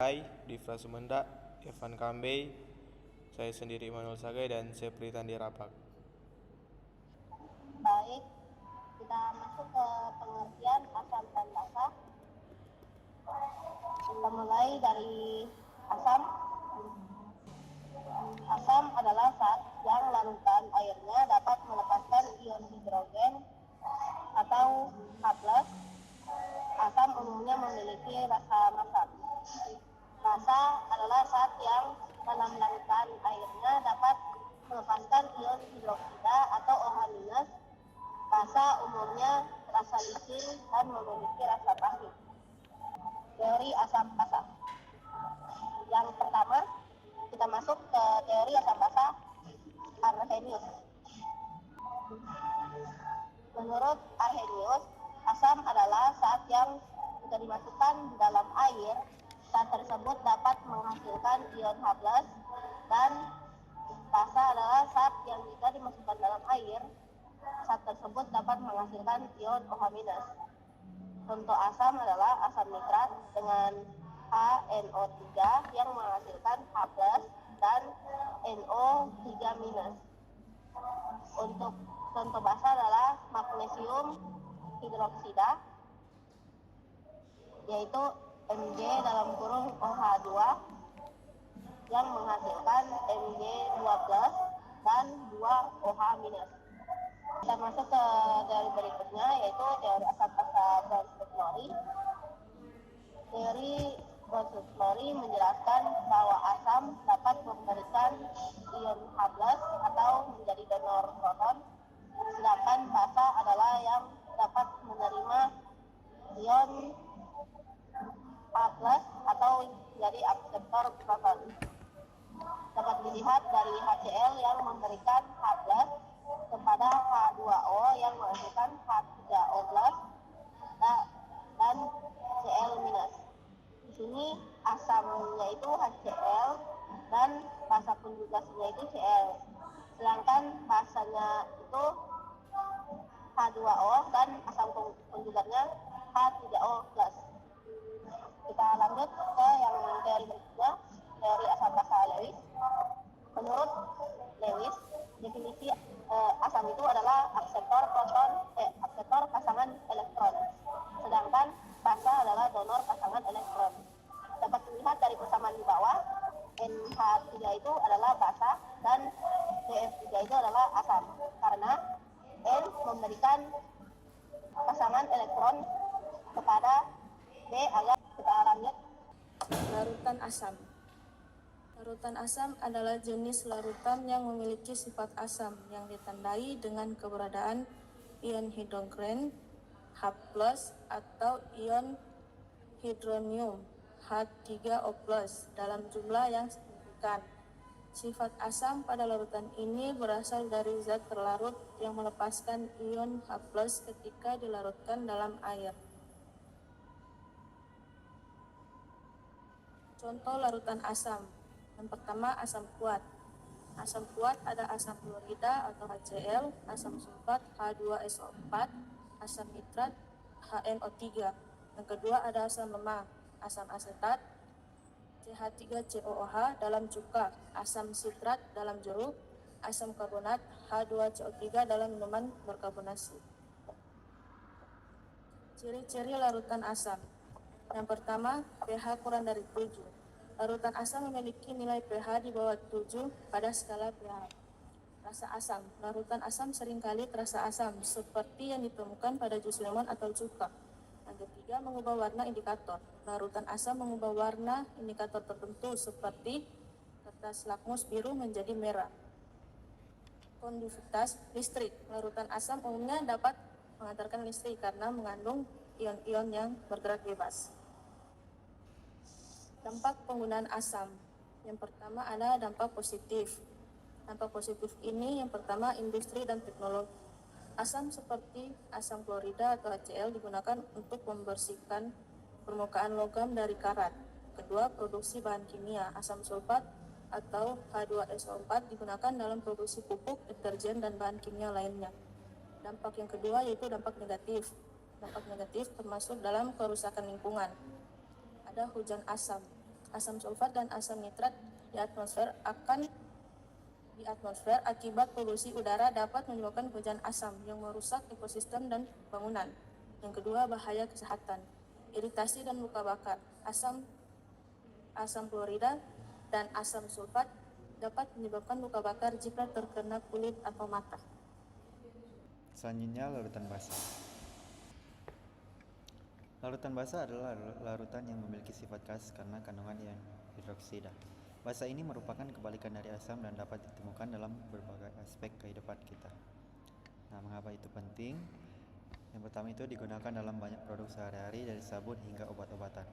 Hai, Divra Sumenda, Evan Kambey, saya sendiri Immanuel Sagai dan Sepri Tandi Rapak. Baik, kita masuk ke pengertian asam dan basa. Kita mulai dari asam. Asam adalah zat yang larutan airnya dapat melepaskan ion hidrogen atau H+. Asam umumnya memiliki rasa masam. Basa adalah zat yang dalam larutan airnya dapat melepaskan ion hidroksida atau OH-. Basa umumnya rasa licin dan memiliki rasa pahit. Teori asam basa. Yang pertama, kita masuk ke teori asam basa Arrhenius. Menurut Arrhenius, asam adalah zat yang jika dimasukkan di dalam air, zat tersebut dapat menghasilkan ion H+, dan basa adalah zat yang jika dimasukkan dalam air, zat tersebut dapat menghasilkan ion OH-. Contoh asam adalah asam nitrat dengan HNO3 yang menghasilkan H+ dan NO3-. Untuk contoh basa adalah magnesium hidroksida, yaitu Mg(OH2) yang menghasilkan Mg2+ dan 2OH-. Kita masuk ke teori berikutnya, yaitu teori asam basa Brown-Split-Lowry. Teori Brown-Split-Lowry menjelaskan bahwa asam dapat memberikan ion H+ atau menjadi donor proton, sedangkan basa adalah yang dapat menerima ion H+ atau menjadi akseptor proton. Dapat dilihat dari HCl yang memberikan H+ kepada H2O yang menghasilkan H3O+ dan Cl-. Di sini asamnya itu HCl dan basa konjugasinya itu Cl. Sedangkan basanya itu H2O dan asam konjugatnya H3O+. Kita lanjut ke yang teori berikutnya, teori asam basa Lewis. Menurut Lewis, definisi asam itu adalah akseptor pasangan elektron, sedangkan basa adalah donor pasangan elektron. Dapat dilihat dari persamaan di bawah, NH3 itu adalah basa dan BF3 itu adalah asam, karena N memberikan pasangan elektron kepada B agar kita lanjut. Larutan asam. Larutan asam adalah jenis larutan yang memiliki sifat asam yang ditandai dengan keberadaan ion hidrogen H+ atau ion hidronium H3O+ dalam jumlah yang signifikan. Sifat asam pada larutan ini berasal dari zat terlarut yang melepaskan ion H+ ketika dilarutkan dalam air. Contoh larutan asam. Yang pertama, asam kuat. Asam kuat ada asam klorida atau HCl, asam sulfat H2SO4, asam nitrat HNO3. Yang kedua ada asam lemah, asam asetat CH3COOH dalam cuka, asam sitrat dalam jeruk, asam karbonat H2CO3 dalam minuman berkarbonasi. Ciri-ciri larutan asam. Yang pertama, pH kurang dari 7. Larutan asam memiliki nilai pH di bawah 7 pada skala pH. Rasa asam. Larutan asam seringkali terasa asam, seperti yang ditemukan pada jus lemon atau cuka. Yang ketiga, mengubah warna indikator. Larutan asam mengubah warna indikator tertentu, seperti kertas lakmus biru menjadi merah. Kondusivitas listrik. Larutan asam umumnya dapat mengantarkan listrik karena mengandung ion-ion yang bergerak bebas. Dampak penggunaan asam. Yang pertama ada dampak positif. Dampak positif ini yang pertama industri dan teknologi. Asam seperti asam klorida atau HCl digunakan untuk membersihkan permukaan logam dari karat. Kedua, produksi bahan kimia. Asam sulfat atau H2SO4 digunakan dalam produksi pupuk, deterjen, dan bahan kimia lainnya. Dampak yang kedua yaitu dampak negatif. Dampak negatif termasuk dalam kerusakan lingkungan. Ada hujan asam. asam sulfat dan asam nitrat di atmosfer akibat polusi udara dapat menyebabkan hujan asam yang merusak ekosistem dan bangunan. Yang kedua, bahaya kesehatan, iritasi dan luka bakar. Asam klorida dan asam sulfat dapat menyebabkan luka bakar jika terkena kulit atau mata. Selanjutnya, larutan basa. Larutan basa adalah larutan yang memiliki sifat khas karena kandungan ion hidroksida. Basa ini merupakan kebalikan dari asam dan dapat ditemukan dalam berbagai aspek kehidupan kita. Nah, mengapa itu penting? Yang pertama itu digunakan dalam banyak produk sehari-hari dari sabun hingga obat-obatan.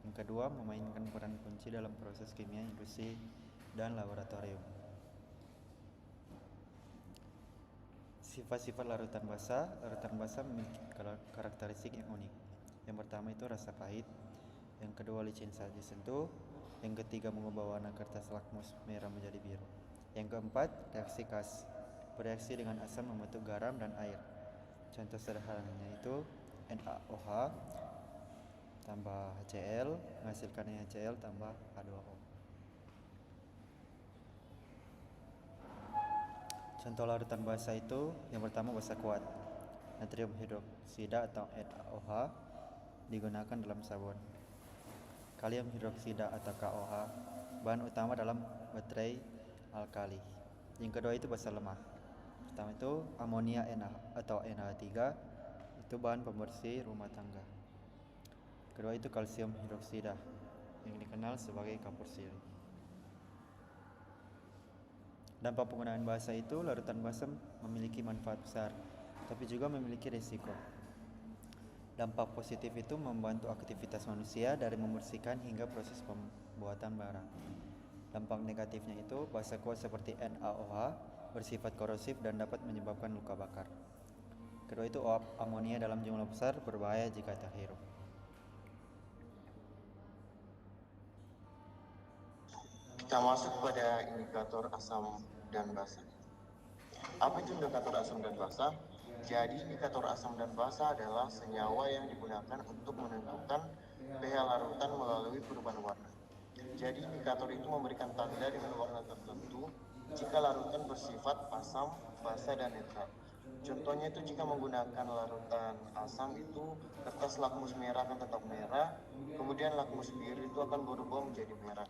Yang kedua, memainkan peran kunci dalam proses kimia industri dan laboratorium. Sifat-sifat larutan basa memiliki karakteristik yang unik. Yang pertama itu rasa pahit, yang kedua licin saat disentuh, yang ketiga mengubah warna kertas lakmus merah menjadi biru. Yang keempat, reaksi khas, bereaksi dengan asam membentuk garam dan air. Contoh sederhananya itu NaOH tambah HCl menghasilkan NaCl tambah H2O. Contoh larutan basa itu yang pertama basa kuat, natrium hidroksida atau NaOH digunakan dalam sabun. Kalium hidroksida atau KOH bahan utama dalam baterai alkali. Yang kedua itu basa lemah. Pertama itu amonia atau NH3 itu bahan pembersih rumah tangga. Kedua itu kalsium hidroksida yang dikenal sebagai kapur siri. Dampak penggunaan basa itu, larutan basa memiliki manfaat besar, tapi juga memiliki risiko. Dampak positif itu membantu aktivitas manusia dari membersihkan hingga proses pembuatan barang. Dampak negatifnya itu, basa kuat seperti NaOH bersifat korosif dan dapat menyebabkan luka bakar. Kedua itu uap amonia dalam jumlah besar berbahaya jika terhirup. Kita masuk pada indikator asam dan basa. Apa itu indikator asam dan basa? Jadi indikator asam dan basa adalah senyawa yang digunakan untuk menentukan pH larutan melalui perubahan warna. Jadi indikator itu memberikan tanda dengan warna tertentu jika larutan bersifat asam, basa, dan netral. Contohnya itu jika menggunakan larutan asam itu kertas lakmus merah akan tetap merah, kemudian lakmus biru itu akan berubah menjadi merah.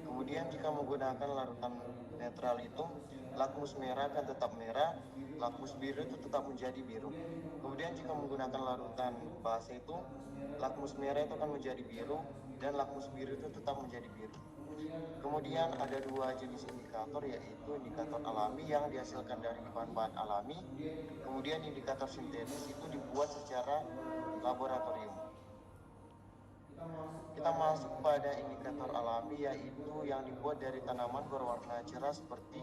Kemudian jika menggunakan larutan netral itu lakmus merah akan tetap merah, lakmus biru itu tetap menjadi biru. Kemudian jika menggunakan larutan basa itu lakmus merah itu akan menjadi biru dan lakmus biru itu tetap menjadi biru. Kemudian ada dua jenis indikator, yaitu indikator alami yang dihasilkan dari bahan-bahan alami, kemudian indikator sintetis itu dibuat secara laboratorium. Kita masuk pada indikator alami, yaitu yang dibuat dari tanaman berwarna cerah seperti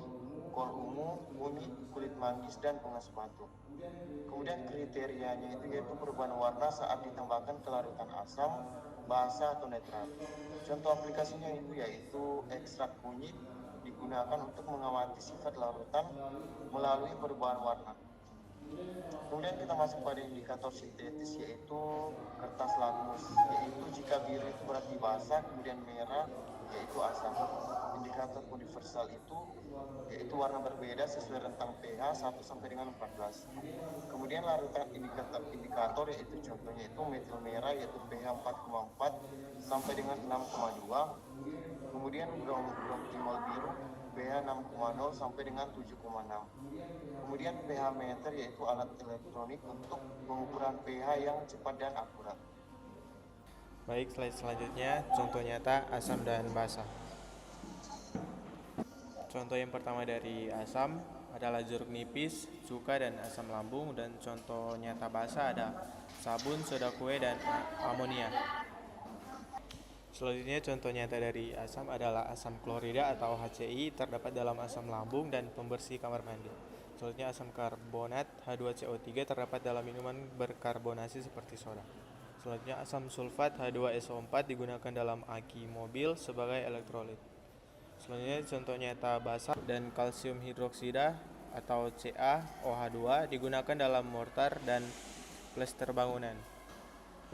kol ungu, kunyit, kulit manggis, dan bunga sepatu. Kemudian kriterianya itu yaitu perubahan warna saat ditambahkan ke larutan asam, basa, atau netral. Contoh aplikasinya itu yaitu ekstrak kunyit digunakan untuk mengamati sifat larutan melalui perubahan warna. Kemudian kita masuk pada indikator sintetis, yaitu kertas lakmus, yaitu jika biru itu berarti basa, kemudian merah yaitu asam. Indikator universal itu yaitu warna berbeda sesuai rentang pH 1 sampai dengan 14. Kemudian larutan indikator yaitu contohnya itu metil merah yaitu pH 4,4 sampai dengan 6,2. Kemudian bromtimol biru pH 6,0 sampai dengan 7,6. Kemudian pH meter yaitu alat elektronik untuk pengukuran pH yang cepat dan akurat. Baik, slide selanjutnya contoh nyata asam dan basa. Contoh yang pertama dari asam adalah jeruk nipis, cuka, dan asam lambung, dan contoh nyata basa ada sabun, soda kue, dan amonia. Selanjutnya contoh nyata dari asam adalah asam klorida atau HCl terdapat dalam asam lambung dan pembersih kamar mandi. Selanjutnya asam karbonat H2CO3 terdapat dalam minuman berkarbonasi seperti soda. Selanjutnya asam sulfat H2SO4 digunakan dalam aki mobil sebagai elektrolit. Selanjutnya contoh nyata basa dan kalsium hidroksida atau CaOH2 digunakan dalam mortar dan plester bangunan.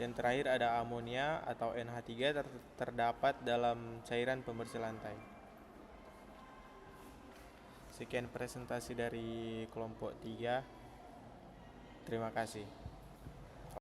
Dan terakhir ada amonia atau NH3 terdapat dalam cairan pembersih lantai. Sekian presentasi dari kelompok 3. Terima kasih.